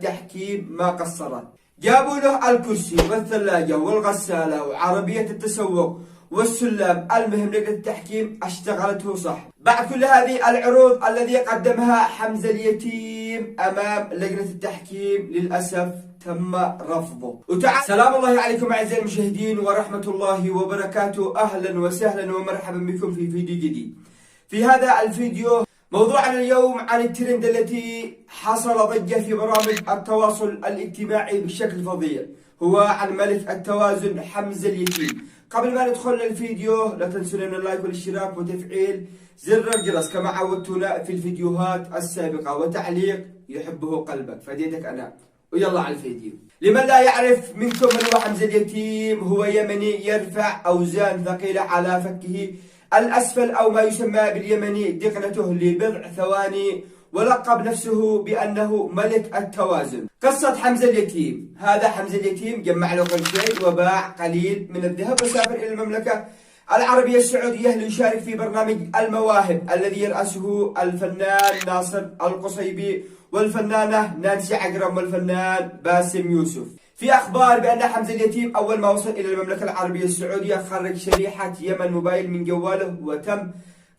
التحكيم ما قصرت. جابوا له الكرسي والثلاجة والغسالة وعربية التسوق والسلم، المهم لجنة التحكيم اشتغلته صح. بعد كل هذه العروض الذي قدمها حمزة اليتيم أمام لجنة التحكيم للأسف تم رفضه. سلام الله عليكم أعزائي المشاهدين ورحمة الله وبركاته، أهلا وسهلا ومرحبا بكم في فيديو جديد. في هذا الفيديو موضوعنا اليوم عن الترند التي حصل ضجة في برامج التواصل الاجتماعي بشكل فظيع، هو عن ملك التوازن حمزة اليتيم. قبل ما ندخل للفيديو لا تنسونا من اللايك والاشتراك وتفعيل زر الجرس كما عودتونا في الفيديوهات السابقة، وتعليق يحبه قلبك فديتك أنا. ويلا على الفيديو. لمن لا يعرف منكم من هو حمزة اليتيم، هو يمني يرفع أوزان ثقيلة على فكه الأسفل أو ما يسمى باليمني دقنته لبضع ثواني، ولقب نفسه بأنه ملك التوازن. قصة حمزة اليتيم: هذا حمزة اليتيم جمع له قرشين وباع قليل من الذهب وسافر إلى المملكة العربية السعودية ليشارك في برنامج المواهب الذي يرأسه الفنان ناصر القصيبي والفنانة نانسي عجرم والفنان باسم يوسف. في أخبار بأن حمزة اليتيم أول ما وصل إلى المملكة العربية السعودية خرج شريحة يمن موبايل من جواله وتم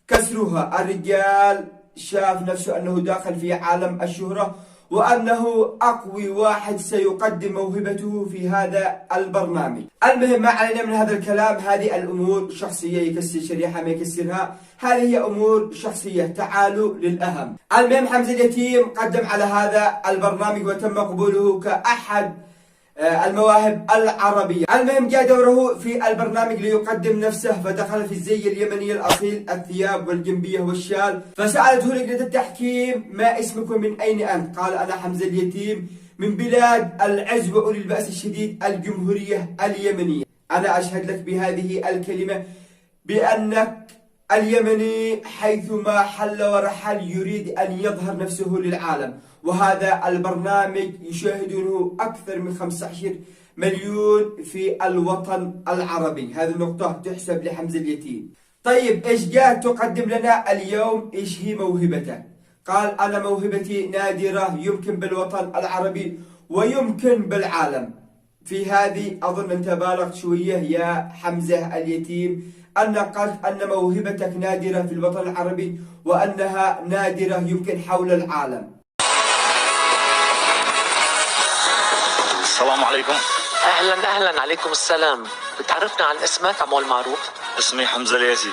كسرها. الرجال شاف نفسه أنه داخل في عالم الشهرة وأنه أقوى واحد سيقدم موهبته في هذا البرنامج. المهم ما علينا من هذا الكلام، هذه الأمور شخصية، يكسر شريحة ما يكسرها، هذه هي أمور شخصية. تعالوا للأهم. المهم حمزة اليتيم قدم على هذا البرنامج وتم قبوله كأحد المواهب العربية. المهم جاء دوره في البرنامج ليقدم نفسه، فدخل في الزي اليمني الأصيل، الثياب والجنبية والشال. فسألته لجنة التحكيم: ما اسمك ومن أين أنت؟ قال: أنا حمزة اليتيم من بلاد العز وأولي البأس الشديد الجمهورية اليمنية. أنا أشهد لك بهذه الكلمة بأنك اليمني حيثما حل ورحل يريد أن يظهر نفسه للعالم، وهذا البرنامج يشاهدونه أكثر من 15 مليون في الوطن العربي. هذه النقطة تحسب لحمزة اليتيم. طيب إيش جاء تقدم لنا اليوم؟ إيش هي موهبتك؟ قال: أنا موهبتي نادرة، يمكن بالوطن العربي ويمكن بالعالم. في هذه أظن أنت بالغت شوية يا حمزة اليتيم، أن قلت أن موهبتك نادرة في الوطن العربي وأنها نادرة يمكن حول العالم. السلام عليكم. أهلا عليكم السلام. بتعرفنا عن اسمك عمو المعروف؟ اسمي حمزة اليتيم.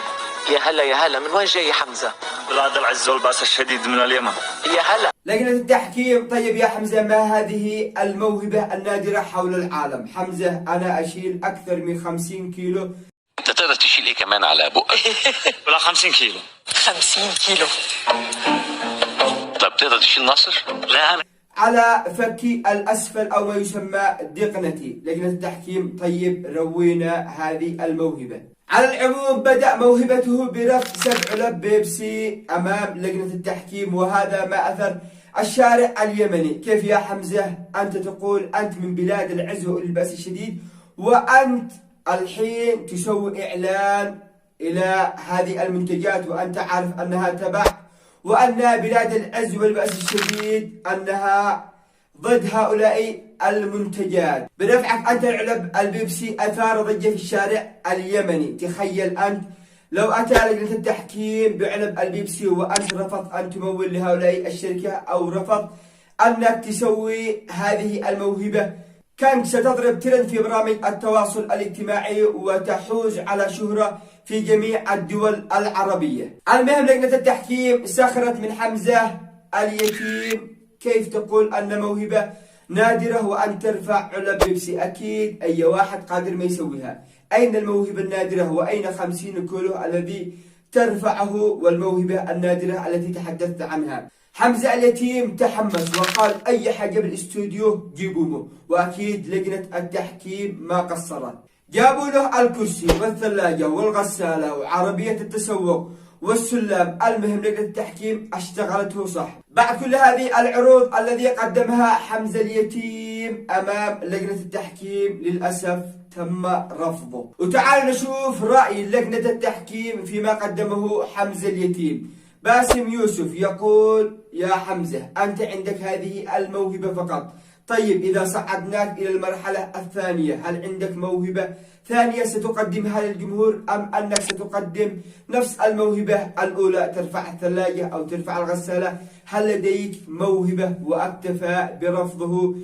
يا هلا من وين جاي حمزة؟ بلاد العز والبأس الشديد من اليمن. يا هلا. لجنة التحكيم: طيب يا حمزة، ما هذه الموهبة النادرة حول العالم؟ حمزة: أنا أشيل أكثر من 50 كيلو. أنت تقدر تشيل إيه كمان على بقك؟ ولا 50 كيلو. 50 كيلو. طب تقدر تشيل ناصر؟ لا أنا على فكي الأسفل أو ما يسمى دقنتي. لجنة التحكيم: طيب روينا هذه الموهبة. على العموم بدأ موهبته برفع 7 علب بيبسي أمام لجنة التحكيم، وهذا ما أثر الشارع اليمني. كيف يا حمزة أنت تقول أنت من بلاد العز والبأس الشديد وأنت الحين تسوي إعلان إلى هذه المنتجات وأنت عارف أنها تبع، وأن بلاد العز والبأس الشديد أنها ضد هؤلاء المنتجات؟ برفعك أنت العلب البيبسي أثار ضجة في الشارع اليمني. تخيل أنت لو أتى لجنة التحكيم بعلب البيبسي وأنت رفضت أن تمول لهؤلاء الشركة أو رفضت أنك تسوي هذه الموهبة، كانت ستضرب ترند في برامج التواصل الاجتماعي وتحوز على شهرة في جميع الدول العربية. المهم لجنة التحكيم سخرت من حمزة اليتيم. كيف تقول أن موهبة نادرة وأن ترفع علب بيبسي؟ أكيد أي واحد قادر ما يسويها. أين الموهبة النادرة وأين 50 كيلو الذي ترفعه والموهبة النادرة التي تحدثت عنها؟ حمزة اليتيم تحمس وقال: أي حاجة بالاستوديو جيبوه. وأكيد لجنة التحكيم ما قصرت. جابوا له الكرسي والثلاجة والغسالة وعربية التسوق والسلم، المهم لجنة التحكيم اشتغلته صح. بعد كل هذه العروض الذي قدمها حمزة اليتيم أمام لجنة التحكيم للأسف تم رفضه. وتعالوا نشوف رأي لجنة التحكيم فيما قدمه حمزة اليتيم. باسم يوسف يقول: يا حمزة أنت عندك هذه الموهبة فقط. طيب إذا صعدناك إلى المرحلة الثانية، هل عندك موهبة ثانية ستقدمها للجمهور، أم أنك ستقدم نفس الموهبة الأولى، ترفع الثلاجة أو ترفع الغسالة؟ هل لديك موهبة وأكتفى برفضه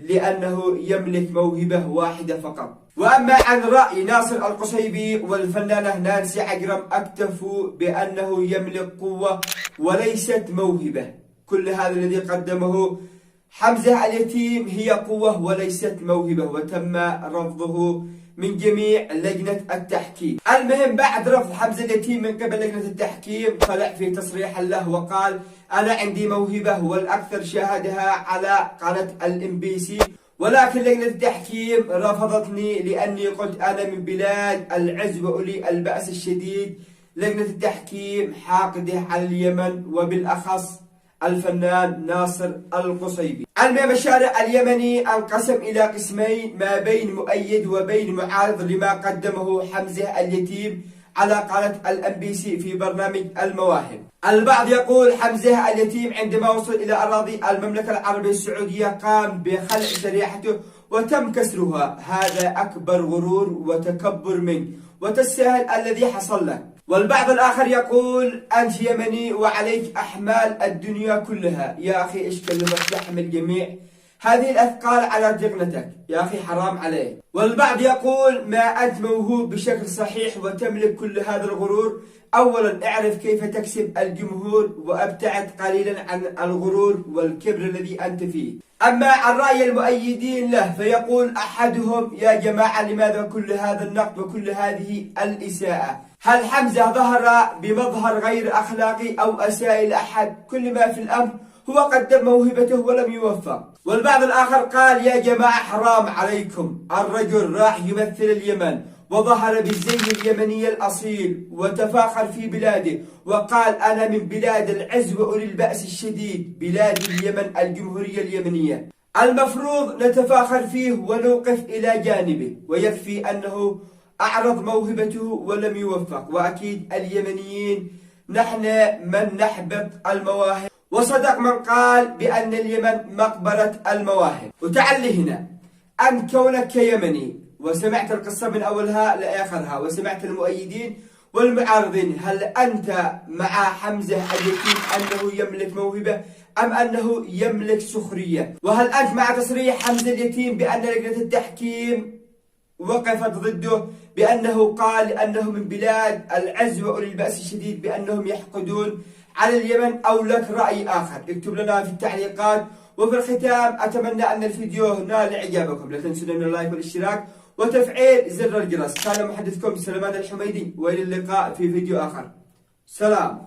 لأنه يملك موهبة واحدة فقط؟ وأما عن رأي ناصر القصيبي والفنانة نانسي عجرم، اكتفوا بأنه يملك قوة وليست موهبة. كل هذا الذي قدمه حمزة اليتيم هي قوة وليست موهبة، وتم رفضه من جميع لجنة التحكيم. المهم بعد رفض حمزة اليتيم من قبل لجنة التحكيم، طلع في تصريح له وقال أنا عندي موهبة، والأكثر شاهدها على قناة الMBC، ولكن لجنة التحكيم رفضتني لأني قلت أنا من بلاد العز وأولي البأس الشديد. لجنة التحكيم حاقدة على اليمن وبالأخص الفنان ناصر القصيبي. المهم الشارع اليمني انقسم إلى قسمين، ما بين مؤيد وبين معارض لما قدمه حمزة اليتيم على قناة الMBC في برنامج المواهب. البعض يقول حمزة اليتيم عندما وصل إلى أراضي المملكة العربية السعودية قام بخلع شريحته وتم كسرها، هذا أكبر غرور وتكبر منه وتستاهل الذي حصل له. والبعض الآخر يقول أنت يمني وعليك أحمال الدنيا كلها، يا أخي إيش كلمك تحمل جميع هذه الأثقال على ذقنتك، يا أخي حرام عليك. والبعض يقول ما أنت موهوب بشكل صحيح وتملك كل هذا الغرور، أولا اعرف كيف تكسب الجمهور وابتعد قليلا عن الغرور والكبر الذي أنت فيه. أما عن رأي المؤيدين له فيقول أحدهم يا جماعة لماذا كل هذا النقد وكل هذه الإساءة؟ هل حمزة ظهر بمظهر غير أخلاقي أو أساء إلى أحد؟ كل ما في الأمر هو قدم موهبته ولم يوفق. والبعض الآخر قال يا جماعة حرام عليكم، الرجل راح يمثل اليمن وظهر بالزي اليمني الأصيل وتفاخر في بلاده وقال أنا من بلاد العز وأولي البأس الشديد، بلاد اليمن الجمهورية اليمنية، المفروض نتفاخر فيه ونوقف إلى جانبه، ويكفي أنه أعرض موهبته ولم يوفق. وأكيد اليمنيين نحن من نحبط المواهب، وصدق من قال بأن اليمن مقبرة المواهب. وتعال هنا أن كونك كيمني وسمعت القصة من أولها لآخرها وسمعت المؤيدين والمعارضين، هل أنت مع حمزة اليتيم أنه يملك موهبة أم أنه يملك سخرية؟ وهل أنت مع تصريح حمزة اليتيم بأن لجنة التحكيم وقفت ضده بأنه قال أنه من بلاد العز وأولي البأس الشديد بأنهم يحقدون على اليمن، أو لك رأي آخر؟ اكتب لنا في التعليقات. وفي الختام أتمنى أن الفيديو نال إعجابكم، لا تنسوا من اللايك والاشتراك وتفعيل زر الجرس. كان محدثكم سليمان الحميدي، وإلى اللقاء في فيديو آخر. سلام.